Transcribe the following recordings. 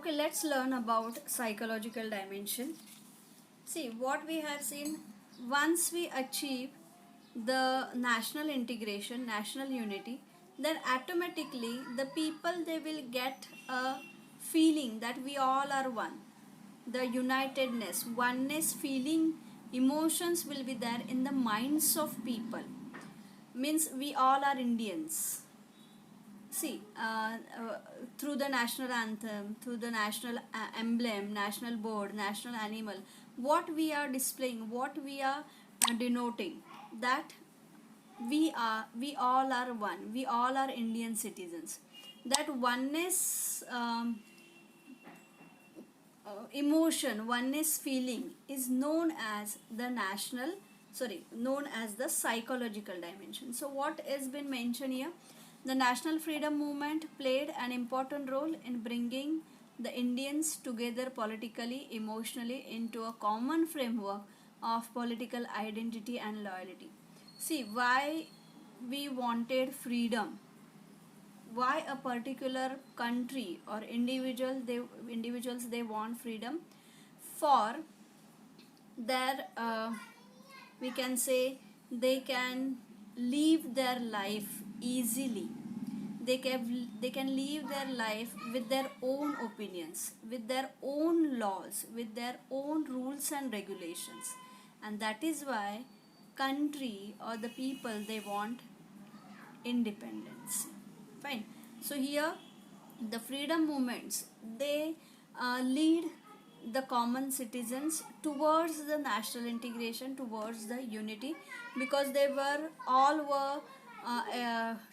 Okay, let's learn about psychological dimension. See, what we have seen, once we achieve the national integration, national unity, then automatically the people, they will get a feeling that we all are one. The unitedness, oneness feeling, emotions will be there in the minds of people. Means we all are Indians. See, through the national anthem, through the national emblem, national board, national animal, what we are displaying, what we are denoting, that we all are one, we all are Indian citizens. That oneness, emotion, oneness feeling is known as the known as the psychological dimension. So what has been mentioned here, the national freedom movement played an important role in bringing the Indians together politically, emotionally, into a common framework of political identity and loyalty. See, why we wanted freedom, why a particular country or individuals they want freedom, for their we can say they can live their life easily. They can live their life with their own opinions, with their own laws, with their own rules and regulations. And that is why country or the people, they want independence. Fine. So here the freedom movements, they lead the common citizens towards the national integration, towards the unity, because they were all were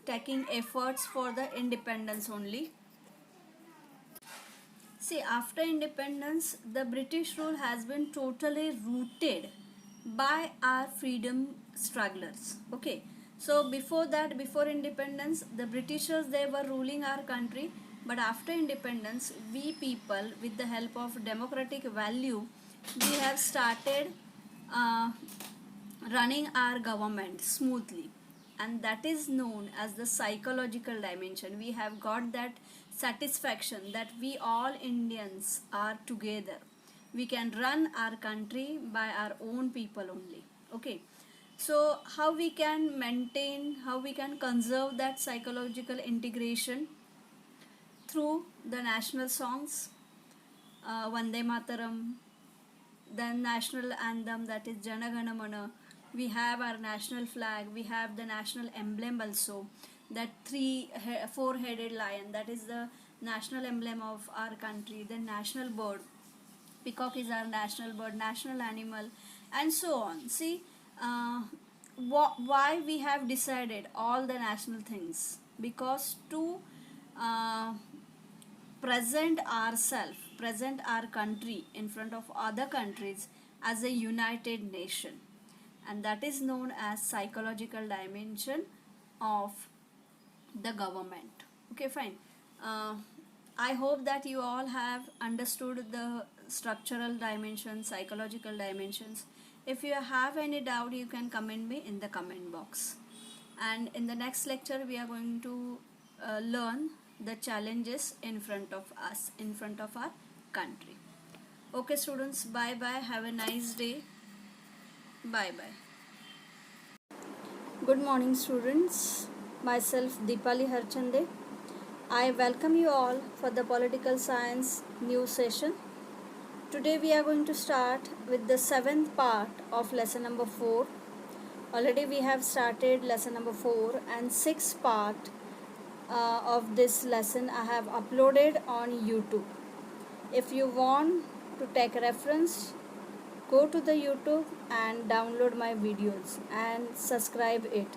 taking efforts for the independence only. See, after independence, the British rule has been totally rooted by our freedom strugglers. Okay, so before that, before independence, the Britishers, they were ruling our country, but after independence, we people, with the help of democratic value, we have started uh, running our government smoothly, and that is known as the psychological dimension. We have got that satisfaction that we all Indians are together, we can run our country by our own people only. Okay, so how we can maintain, how we can conserve that psychological integration? Through the national songs, Vande Mataram, then national anthem, that is Jana Gana Mana. We have our national flag, we have the national emblem also, that four-headed lion, that is the national emblem of our country. Then national bird, peacock is our national bird, national animal, and so on. See, why we have decided all the national things? Because to uh, present ourselves, present our country in front of other countries as a united nation, and that is known as psychological dimension of the government. Okay, fine. uh, I hope that you all have understood the structural dimensions, psychological dimensions. If you have any doubt, you can comment me in the comment box. And in the next lecture, we are going to learn the challenges in front of us, in front of our country. Okay, students, bye bye. Have a nice day. Bye bye. Good morning, students. Myself, Deepali Harchande. I welcome you all for the political science new session. Today we are going to start with the seventh part of lesson number 4. Already we have started lesson number 4, and sixth part of this lesson I have uploaded on YouTube. If you want to take reference, go to the YouTube and download my videos and subscribe it,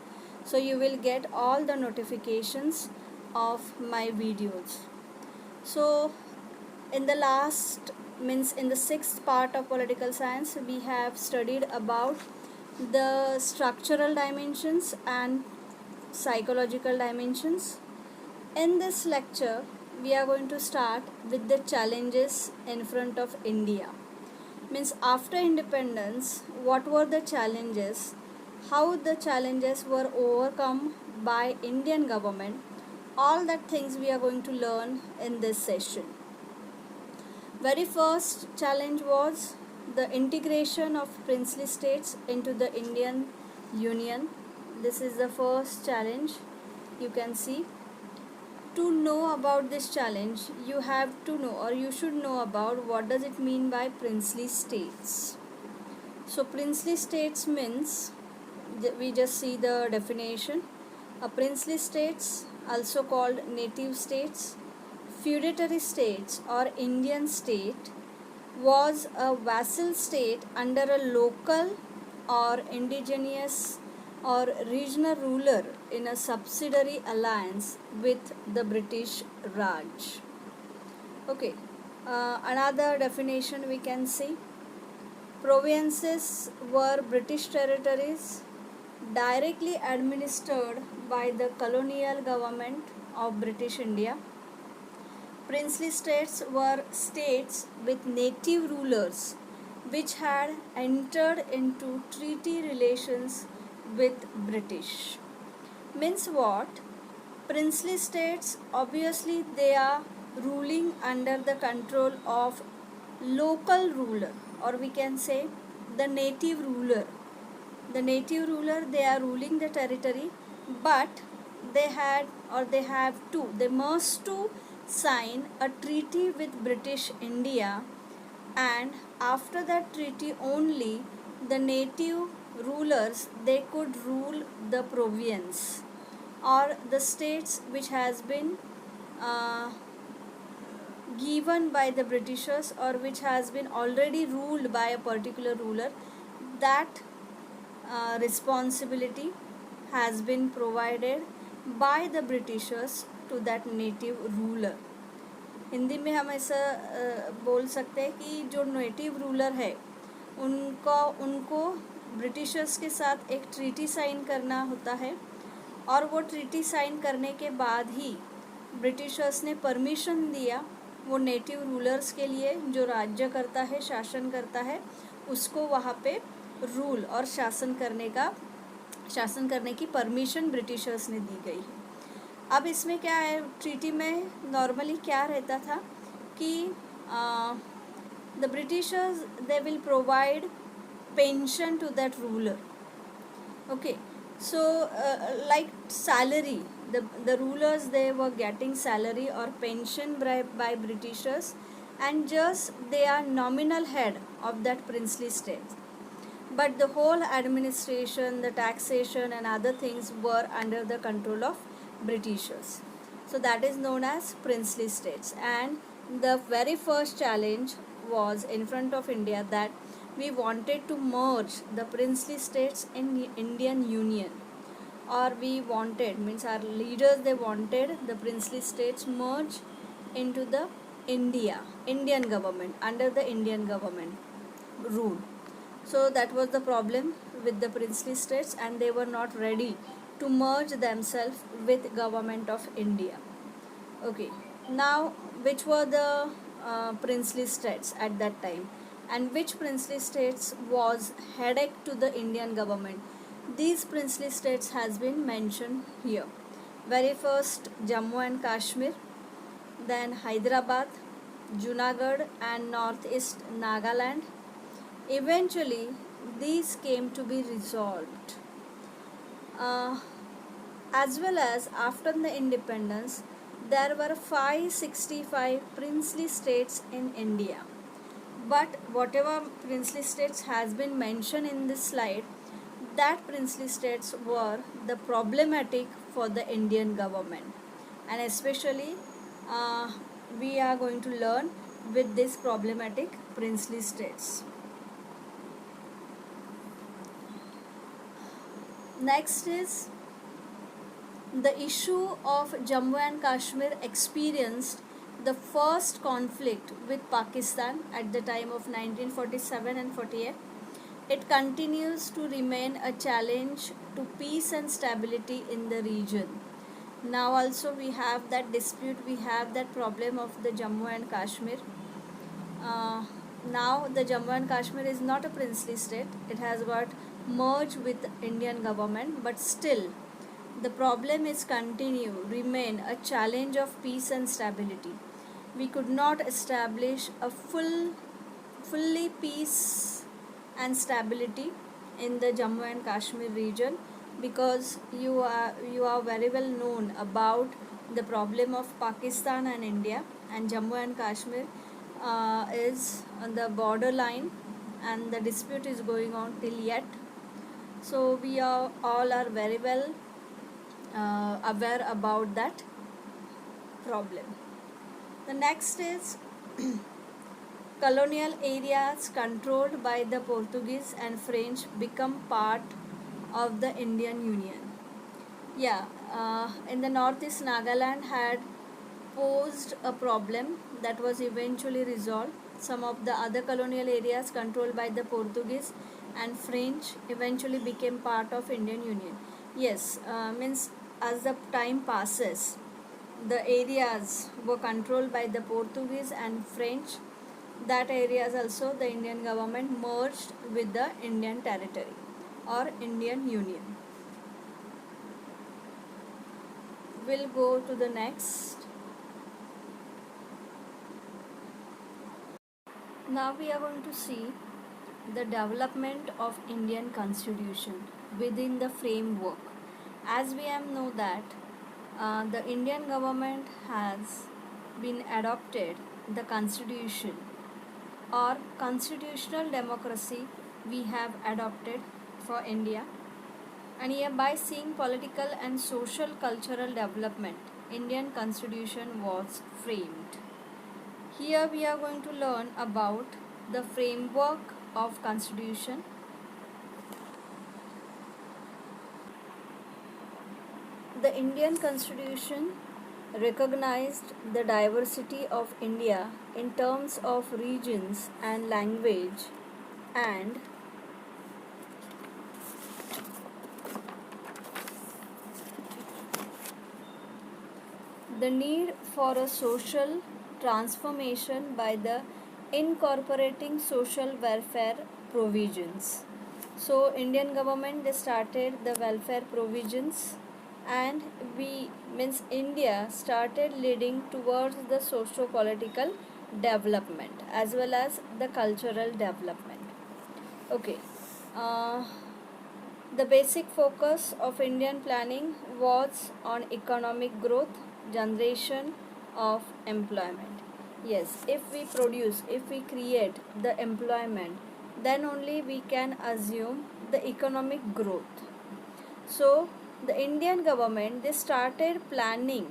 so you will get all the notifications of my videos. So in the last, means in the sixth part of political science, we have studied about the structural dimensions and psychological dimensions. In this lecture, we are going to start with the challenges in front of India. Means after independence, what were the challenges, how the challenges were overcome by Indian government, all that things we are going to learn in this session. Very first challenge was the integration of princely states into the Indian Union. This is the first challenge. You can see, to know about this challenge, you have to know, or you should know about, what does it mean by princely states. So princely states means, we just see the definition. A princely states, also called native states, feudatory states or Indian state, was a vassal state under a local or indigenous or regional ruler in a subsidiary alliance with the British Raj. Okay, another definition we can see: provinces were British territories directly administered by the colonial government of British India. Princely states were states with native rulers which had entered into treaty relations with British. Means what? Princely states, obviously they are ruling under the control of local ruler, or we can say the native ruler. The native ruler, they are ruling the territory, but they had, or they have to, they must to sign a treaty with British India, and after that treaty only the native rulers, they could rule the province or the states which has been uh, given by the Britishers, or which has been already ruled by a particular ruler. That responsibility has been provided by the Britishers to that native ruler. Hindi में हम ऐसा बोल सकते हैं कि जो native ruler है उनको ब्रिटिशर्स के साथ एक ट्रीटी साइन करना होता है, और वो ट्रीटी साइन करने के बाद ही ब्रिटिशर्स ने परमिशन दिया वो नेटिव रूलर्स के लिए, जो राज्य करता है, शासन करता है, उसको वहाँ पे रूल और शासन करने की परमिशन ब्रिटिशर्स ने दी गई है. अब इसमें क्या है, ट्रीटी में नॉर्मली क्या रहता था कि the britishers, they will provide pension to that ruler. Okay, so like salary, the rulers, they were getting salary or pension by Britishers, and just they are nominal head of that princely state, but the whole administration, the taxation and other things were under the control of Britishers. So that is known as princely states. And the very first challenge was in front of India, that we wanted to merge the princely states in the Indian Union, or we wanted, means our leaders, they wanted the princely states merge into the Indian government, under the Indian government rule. So that was the problem with the princely states, and they were not ready to merge themselves with government of India. Okay, now which were the princely states at that time, and which princely states was headache to the Indian government? These princely states has been mentioned here. Very first, Jammu and Kashmir, then Hyderabad, Junagadh and northeast Nagaland. Eventually these came to be resolved. As well as after the independence, there were 565 princely states in India. But whatever princely states has been mentioned in this slide, that princely states were the problematic for the Indian government, and especially we are going to learn with this problematic princely states. Next is the issue of Jammu and Kashmir experienced the first conflict with Pakistan at the time of 1947 and 48. It continues to remain a challenge to peace and stability in the region. Now also we have that dispute, we have that problem of the Jammu and Kashmir. Now the Jammu and Kashmir is not a princely state, it has got merged with Indian government, but still the problem is remain a challenge of peace and stability. we could not establish a fully peace and stability in the Jammu and Kashmir region, because you are very well known about the problem of Pakistan and India, and Jammu and Kashmir is on the borderline, and the dispute is going on till yet. So we are all are very well aware about that problem. The next is colonial areas controlled by the Portuguese and French become part of the Indian Union. Yeah, in the northeast, Nagaland had posed a problem that was eventually resolved. Some of the other colonial areas controlled by the Portuguese and French eventually became part of Indian Union. Yes, means as the time passes, the areas were controlled by the Portuguese and French. That areas also the Indian government merged with the Indian territory or Indian Union. We'll go to the next. Now we are going to see the development of Indian Constitution within the framework. As we have know that the Indian government has been adopted the Constitution or constitutional democracy we have adopted for India, and hereby seeing political and social cultural development, Indian Constitution was framed. Here we are going to learn about the framework of Constitution. The Indian Constitution recognized the diversity of India in terms of regions and language, and the need for a social transformation by the incorporating social welfare provisions. So Indian government they started the welfare provisions, and we means India started leading towards the socio-political development as well as the cultural development. Okay. Uh, the basic focus of Indian planning was on economic growth, generation of employment. Yes, if we create the employment, then only we can assume the economic growth. So, the Indian government they started planning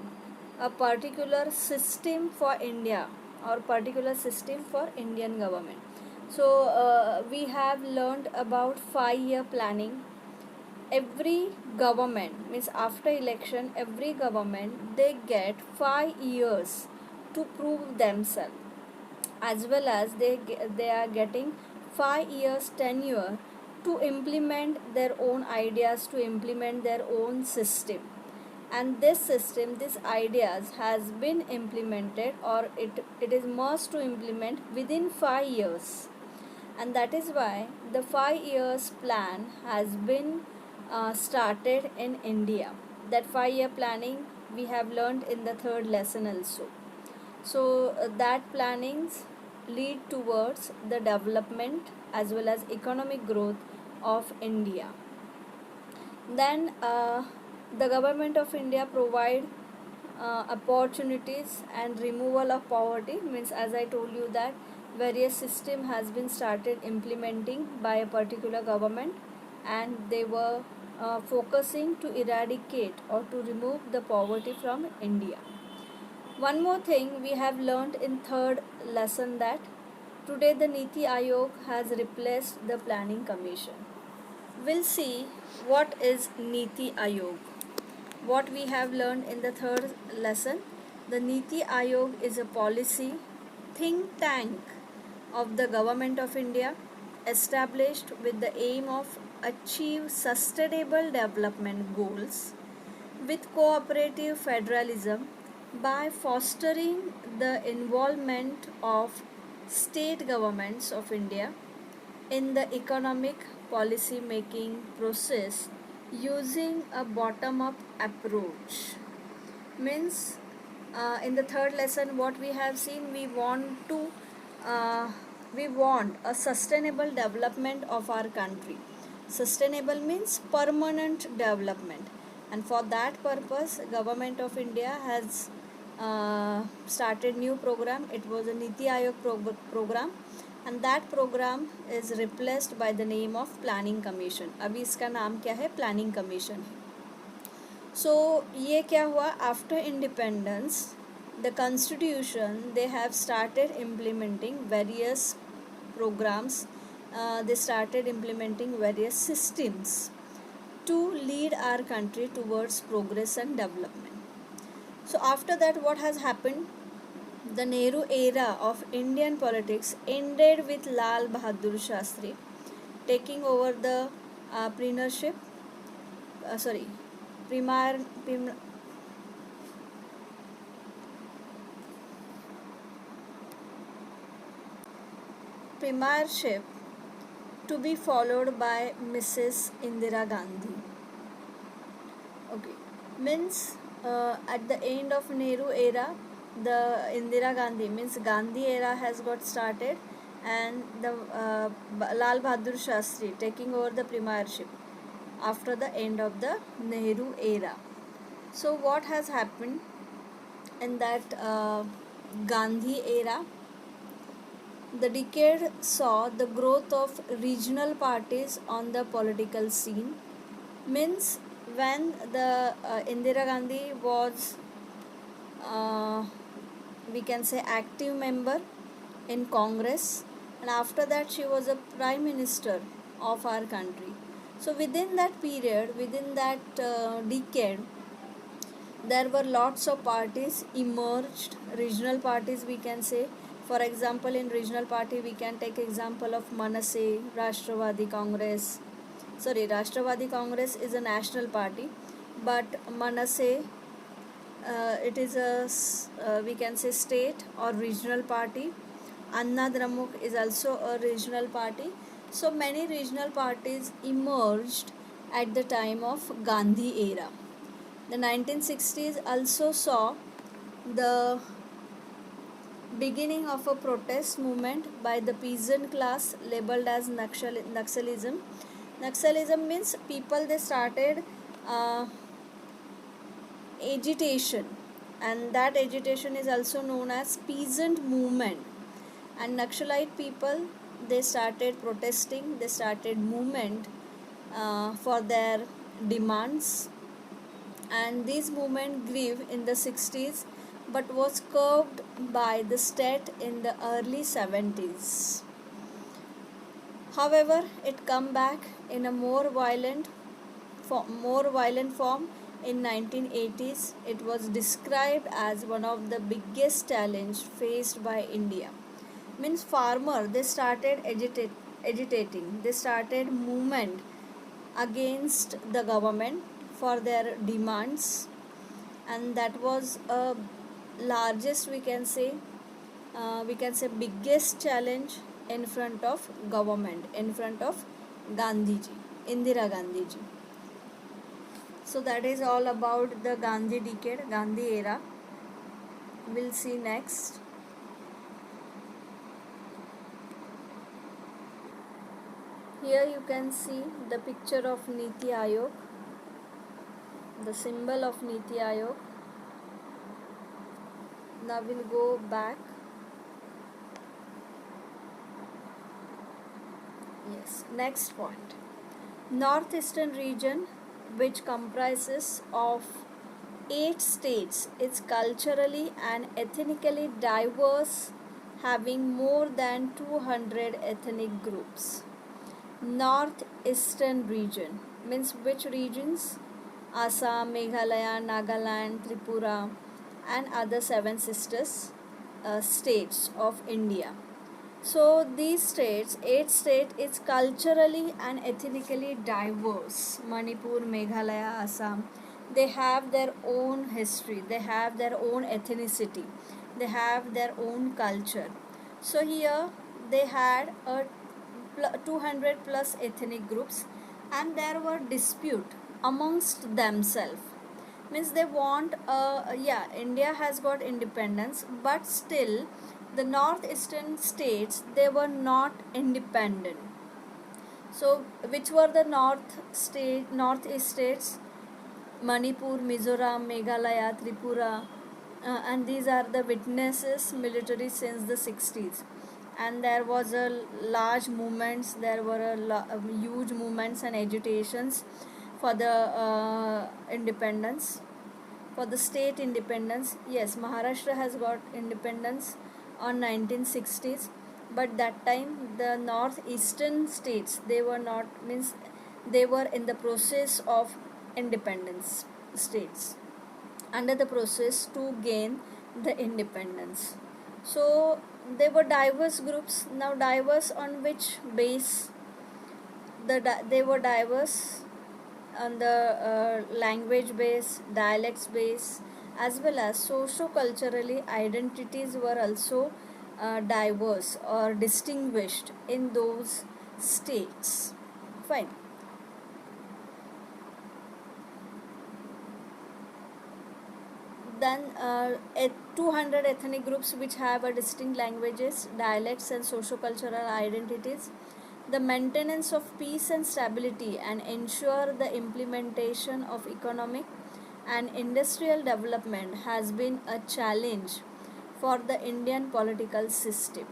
a particular system for India or particular system for Indian government. So, we have learned about 5-year planning. Every government means after election, every government they get 5 years to prove themselves, as well as they are getting 5 years tenure to implement their own ideas, to implement their own system. And this system, these ideas has been implemented, or it is must to implement within 5 years. And that is why the 5 years plan has been started in India. That 5-year planning we have learned in the third lesson also. So that plannings lead towards the development as well as economic growth of India. Then the government of India provide opportunities and removal of poverty, means as I told you that various system has been started implementing by a particular government, and they were focusing to eradicate or to remove the poverty from India. One more thing we have learned in third lesson, that today the Niti Aayog has replaced the Planning Commission. We'll see what is Niti Aayog. What we have learned in the third lesson, the Niti Aayog is a policy think tank of the Government of India, established with the aim of achieve sustainable development goals with cooperative federalism by fostering the involvement of state governments of India in the economic policy making process using a bottom up approach. Means in the third lesson, what we have seen, uh, we want a sustainable development of our country. Sustainable means permanent development, and for that purpose, Government of India has started new program. It was a Niti Aayog program, and that program is replaced by the name of Planning Commission. अभी इसका नाम क्या है? Planning Commission है. So ये क्या हुआ? After independence, the constitution, they have started implementing various programs. They started implementing various systems to lead our country towards progress and development. So after that, what has happened? The Nehru era of Indian politics ended with Lal Bahadur Shastri taking over the premiership. Premiership to be followed by Mrs. Indira Gandhi. Okay, means at the end of Nehru era, the Indira Gandhi, means Gandhi era has got started, and the Lal Bahadur Shastri taking over the premiership after the end of the Nehru era. So what has happened in that Gandhi era? The decade saw the growth of regional parties on the political scene. Means when the Indira Gandhi was, we can say, active member in Congress, and after that she was a prime minister of our country. So within that period, within that decade, there were lots of parties emerged, regional parties, we can say. For example, in regional party, we can take example of Manase, Rashtravadi Congress. Rashtravadi Congress is a national party, but Manase, it is a we can say state or regional party. Anna Dramukh is also a regional party. So many regional parties emerged at the time of Gandhi era. The 1960s also saw the beginning of a protest movement by the peasant class labeled as Naxalism. Naxalism means people, they started agitation, and that agitation is also known as peasant movement. And Naxalite people, they started protesting, they started movement for their demands, and this movement grew in the 60s but was curbed by the state in the early 70s. However, it came back in a more violent form in 1980s. It was described as one of the biggest challenges faced by India. Means farmer, they started agitating, they started movement against the government for their demands, and that was a largest, we can say biggest challenge in front of government, in front of Gandhiji, Indira Gandhiji. So that is all about the Gandhi decade, Gandhi era. We'll see next. Here you can see the picture of Niti Aayog, the symbol of Niti Aayog. Now we'll go back. Yes, next point. Northeastern region, which comprises of 8 states, is culturally and ethnically diverse, having more than 200 ethnic groups. Northeastern region means which regions? Assam, Meghalaya, Nagaland, Tripura, and other 7 sisters states of India. So these states, 8 states, is culturally and ethnically diverse. Manipur, Meghalaya, Assam, they have their own history, they have their own ethnicity, they have their own culture. So here they had a 200 plus ethnic groups, and there were dispute amongst themselves. Means they want, yeah, India has got independence, but still the northeastern states, they were not independent. So which were the northeast states? Manipur, Mizoram, Meghalaya, Tripura, and these are the witnesses military since the 60s. And there was a large movements, there were huge movements and agitations for the independence, for the state independence. Yes, Maharashtra has got independence on 1960s, but that time the northeastern states, they were not, means they were in the process of independence states, under the process to gain the independence. So there were diverse groups. Now diverse on which base? They were diverse on the language base, dialects base, as well as socio-culturally identities were also diverse or distinguished in those states. Fine. Then 200 ethnic groups which have a distinct languages, dialects and socio-cultural identities. The maintenance of peace and stability and ensure the implementation of economic and industrial development has been a challenge for the Indian political system.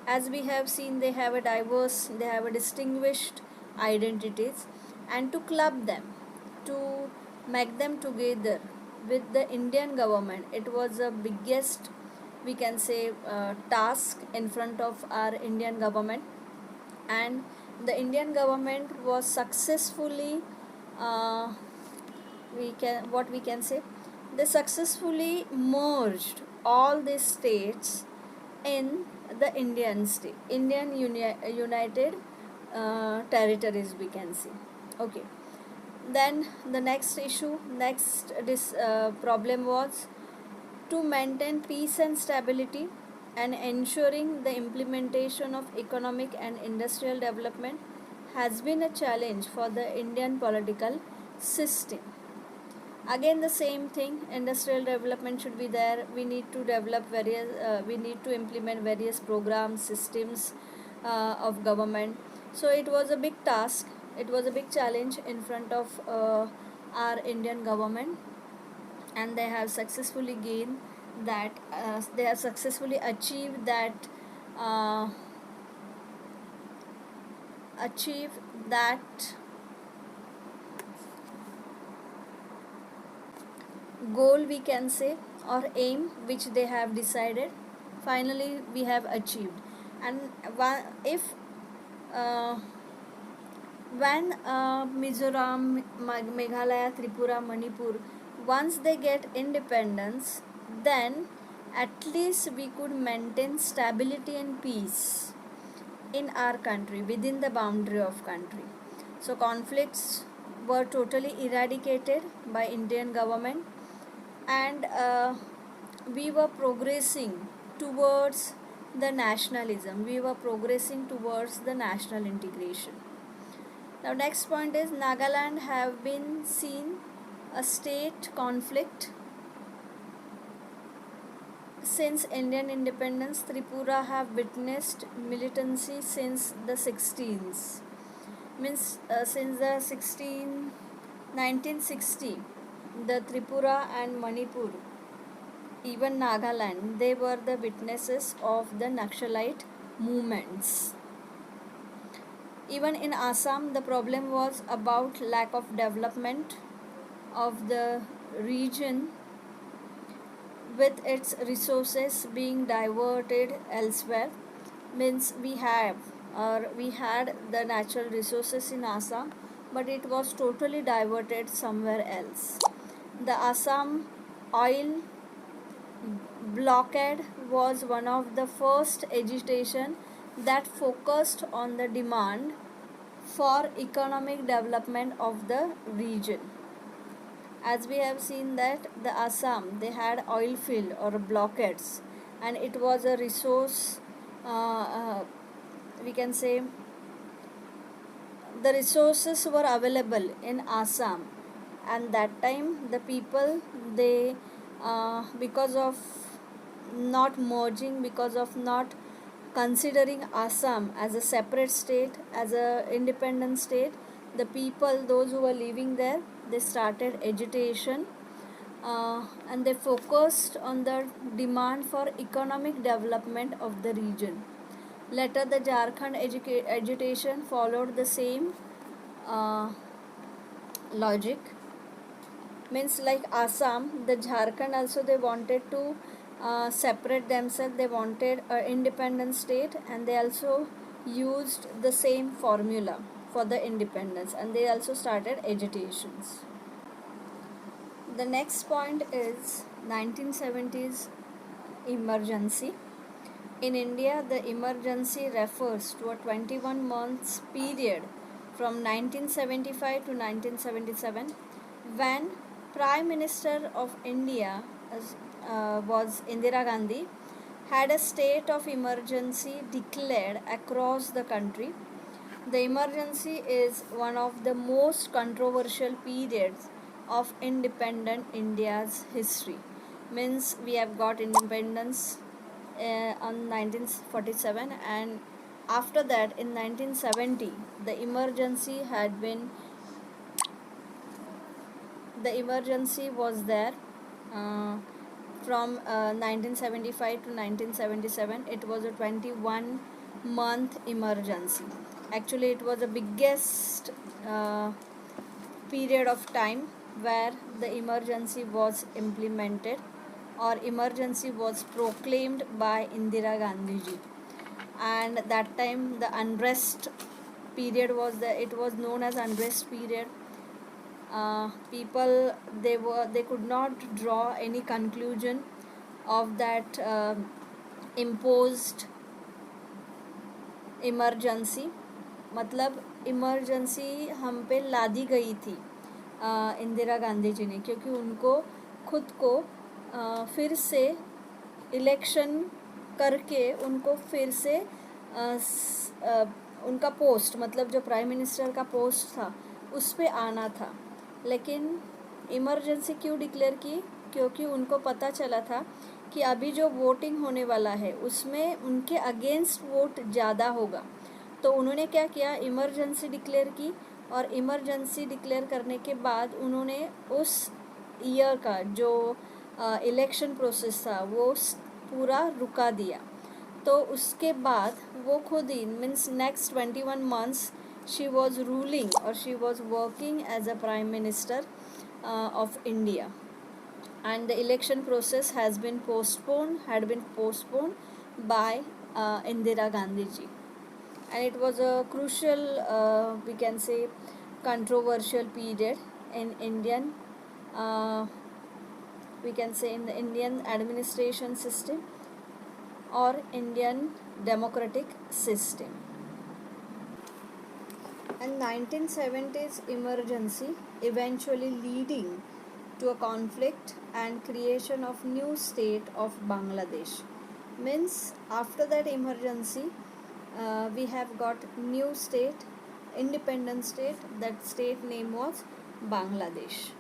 As we have seen, they have a diverse, they have a distinguished identities, and to club them, to make them together with the Indian government, it was the biggest, we can say, task in front of our Indian government. And the Indian government was successfully, uh, we can say, they successfully merged all these states in the United Territories, we can see. Okay. Then the next this problem was to maintain peace and stability and ensuring the implementation of economic and industrial development has been a challenge for the Indian political system. Again the same thing, industrial development should be there. We need to develop various, we need to implement various programs, systems of government. So it was a big task, it was a big challenge in front of our Indian government, and they have successfully gained that, they have successfully achieved that, uh, achieve that goal, we can say, or aim which they have decided. Finally we have achieved. And if uh, when Mizoram, Meghalaya, Tripura, Manipur, once they get independence, then at least we could maintain stability and peace in our country, within the boundary of country. So conflicts were totally eradicated by Indian government, and we were progressing towards the nationalism, we were progressing towards the national integration. Now next point is Nagaland have been seen a state conflict since Indian independence. Tripura have witnessed militancy since the 16s, means since the 1960, the Tripura and Manipur, even Nagaland, they were the witnesses of the Naxalite movements. Even in Assam, the problem was about lack of development of the region, with its resources being diverted elsewhere. Means we had the natural resources in Assam, but it was totally diverted somewhere else. The Assam oil blockade was one of the first agitation that focused on the demand for economic development of the region. As we have seen that the Assam, they had oil field or blockades, and it was a resource, we can say, the resources were available in Assam, and that time the people, they because of not merging, because of not considering Assam as a separate state, as a independent state, the people, those who were living there, they started agitation, and they focused on the demand for economic development of the region. Later, the Jharkhand agitation followed the same uh, logic. Means like Assam, the Jharkhand also, they wanted to separate themselves. They wanted an independent state, and they also used the same formula for the independence, and they also started agitations. The next point is 1970s emergency. In India, the emergency refers to a 21 months period from 1975 to 1977 when Prime Minister of India was Indira Gandhi, had a state of emergency declared across the country. The emergency is one of the most controversial periods of independent India's history. Means we have got independence on 1947, and after that in 1970 the emergency was there, uh, from 1975 to 1977. It was a 21-month emergency. Actually, it was the biggest period of time where the emergency was implemented, or emergency was proclaimed by Indira Gandhi ji. And that time the unrest period was there. It was known as unrest period. People, they could not draw any conclusion of that imposed emergency. मतलब emergency हम पे लादी गई थी इंदिरा गांधी जी ने, क्योंकि उनको खुद को फिर से इलेक्शन करके उनको फिर से उनका पोस्ट, मतलब जो प्राइम मिनिस्टर का पोस्ट था उस पे आना था. लेकिन इमरजेंसी क्यों डिक्लेयर की? क्योंकि उनको पता चला था कि अभी जो वोटिंग होने वाला है उसमें उनके अगेंस्ट वोट ज़्यादा होगा. तो उन्होंने क्या किया, इमरजेंसी डिक्लेयर की, और इमरजेंसी डिक्लेयर करने के बाद उन्होंने उस ईयर का जो इलेक्शन प्रोसेस था वो पूरा रुका दिया. तो उसके बाद वो खुद ही, means next 21 months she was ruling, और she was working as a prime minister of India, and the election process had been postponed by Indira Gandhi ji, and it was a crucial, we can say, controversial period in Indian, we can say, in the Indian administration system or Indian democratic system. And 1970s emergency eventually leading to a conflict and creation of new state of Bangladesh. Means after that emergency, we have got new state, independent state. That state name was Bangladesh.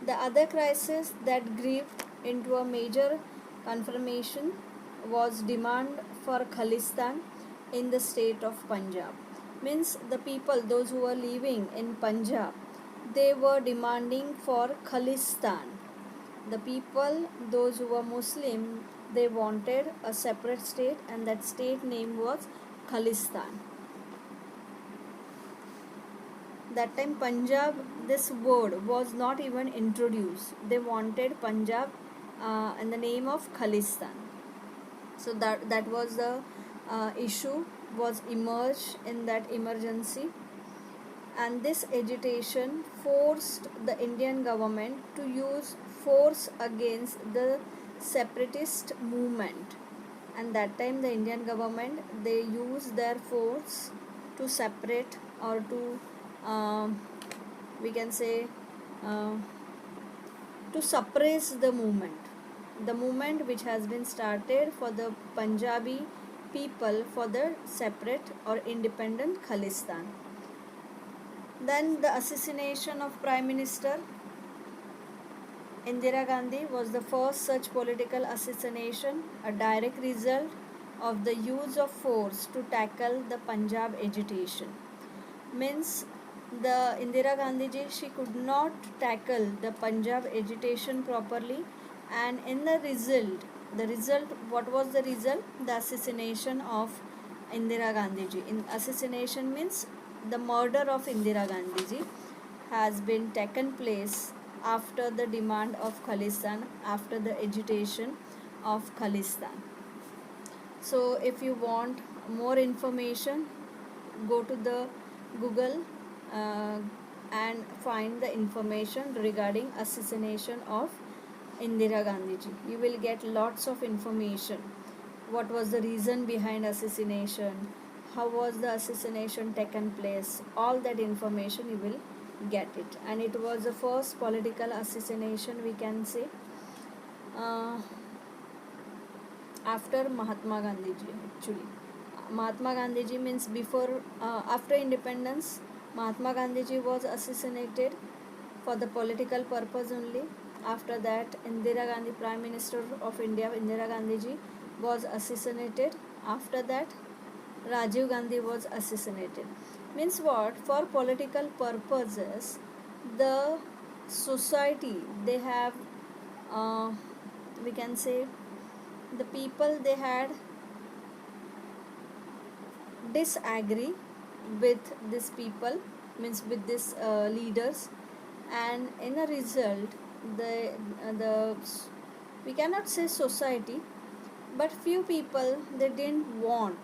The other crisis that grew into a major confirmation was demand for Khalistan in the state of Punjab. Means the people, those who were living in Punjab, they were demanding for Khalistan. The people, those who were Muslim, they wanted a separate state, and that state name was Khalistan. That time Punjab, this word was not even introduced. They wanted Punjab in the name of Khalistan. So that was the issue was emerged in that emergency, and this agitation forced the Indian government to use force against the separatist movement. And that time the Indian government, they used their force to separate, or to we can say to suppress the movement which has been started for the Punjabi people for the separate or independent Khalistan. Then the assassination of Prime Minister Indira Gandhi was the first such political assassination, a direct result of the use of force to tackle the Punjab agitation. Means the Indira Gandhi ji, she could not tackle the Punjab agitation properly, and in the result, what was the result? The assassination of Indira Gandhi ji. In assassination means the murder of Indira Gandhi ji has been taken place after the demand of Khalistan, after the agitation of Khalistan. So if you want more information, go to the Google uh, and find the information regarding assassination of Indira Gandhi ji. You will get lots of information. What was the reason behind assassination? How was the assassination taken place? All that information you will get it. And it was the first political assassination, we can say, uh, after Mahatma Gandhi ji actually. Mahatma Gandhi ji means after independence, Mahatma Gandhi ji was assassinated for the political purpose only. After that, Indira Gandhi, Prime Minister of India, Indira Gandhi ji was assassinated. After that, Rajiv Gandhi was assassinated. Means what? For political purposes, the society, they have, uh, we can say, the people, they had disagree with these people, means with these leaders, and in a result, the we cannot say society, but few people, they didn't want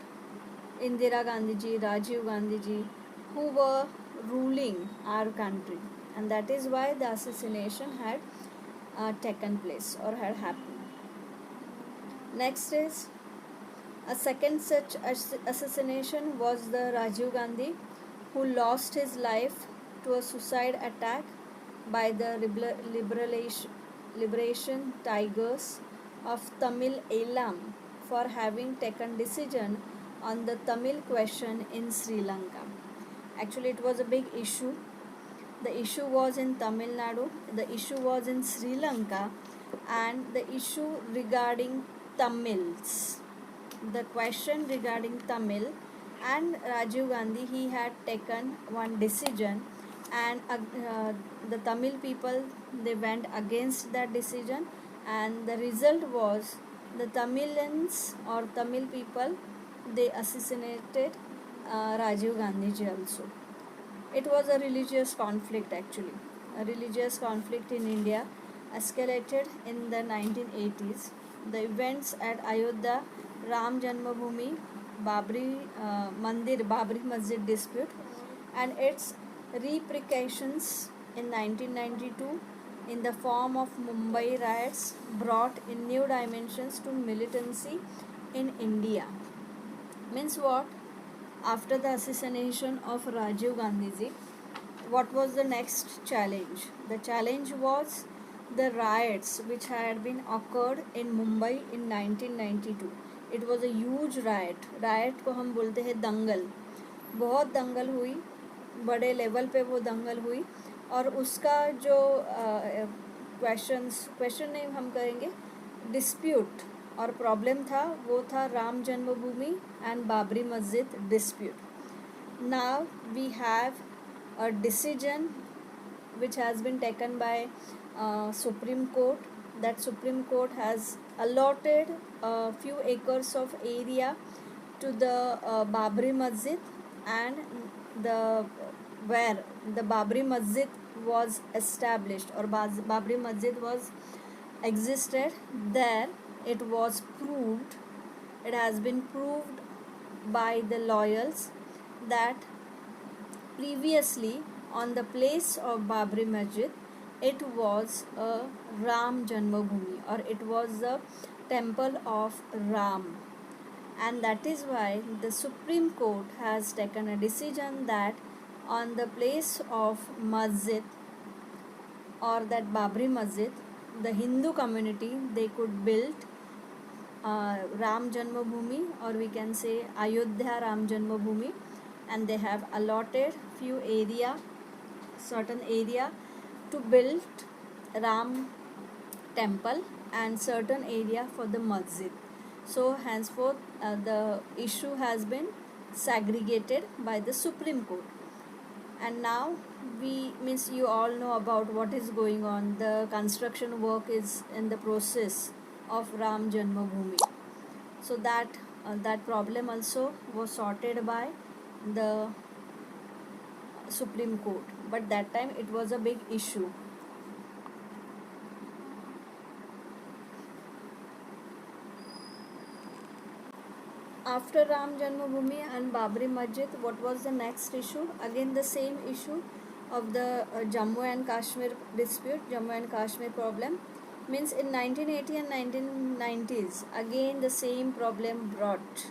Indira Gandhi ji, Rajiv Gandhi ji, who were ruling our country, and that is why the assassination had taken place or had happened. Next is a second such assassination was the Rajiv Gandhi, who lost his life to a suicide attack by the liberation tigers of Tamil Elam for having taken decision on the Tamil question in Sri Lanka. Actually, it was a big issue. The issue was in Tamil Nadu, the issue was in Sri Lanka, and the issue regarding Tamils. The question regarding Tamil, and Rajiv Gandhi, he had taken one decision, and the Tamil people, they went against that decision, and the result was the Tamilians or Tamil people, they assassinated Rajiv Gandhi ji also. It was a religious conflict actually. A religious conflict in India escalated in the 1980s. The events at Ayodhya, Ram Janmabhoomi, Babri Masjid dispute, and its repercussions in 1992 in the form of Mumbai riots brought in new dimensions to militancy in India. Means what? After the assassination of Rajiv Gandhi ji, what was the next challenge? The challenge was the riots which had been occurred in Mumbai in 1992. It was a huge riot. Riot को हम बोलते हैं दंगल. बहुत दंगल हुई, बड़े level पे वो दंगल हुई, और उसका जो क्वेश्चन नहीं हम कहेंगे, डिस्प्यूट और प्रॉब्लम था, वो था राम जन्मभूमि and Babri Masjid dispute. Now we have a decision which has been taken by Supreme Court. That Supreme Court has allotted a few acres of area to the Babri Masjid, and the where the Babri Masjid was established, or Babri Masjid was existed there, it was proved, it has been proved by the lawyers that previously on the place of Babri Masjid, it was a Ram Janmabhoomi, or it was the temple of Ram, and that is why the Supreme Court has taken a decision that on the place of Masjid or that Babri Masjid, the Hindu community, they could build Ram Janmabhoomi, or we can say Ayodhya Ram Janmabhoomi, and they have allotted certain area to build Ram temple and certain area for the masjid. So henceforth the issue has been segregated by the Supreme Court. And now we means you all know about what is going on. The construction work is in the process of Ram Janmabhoomi. So that problem also was sorted by the Supreme Court, but that time it was a big issue. After Ram Janmabhoomi and Babri Masjid, what was the next issue? Again, the same issue of the Jammu and Kashmir dispute, Jammu and Kashmir problem. Means in 1980 and 1990s, again the same problem brought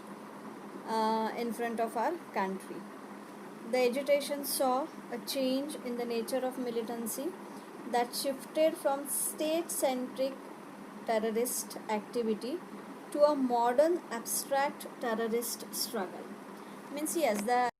in front of our country. The agitation saw a change in the nature of militancy that shifted from state-centric terrorist activity to a modern abstract terrorist struggle. Means yes, the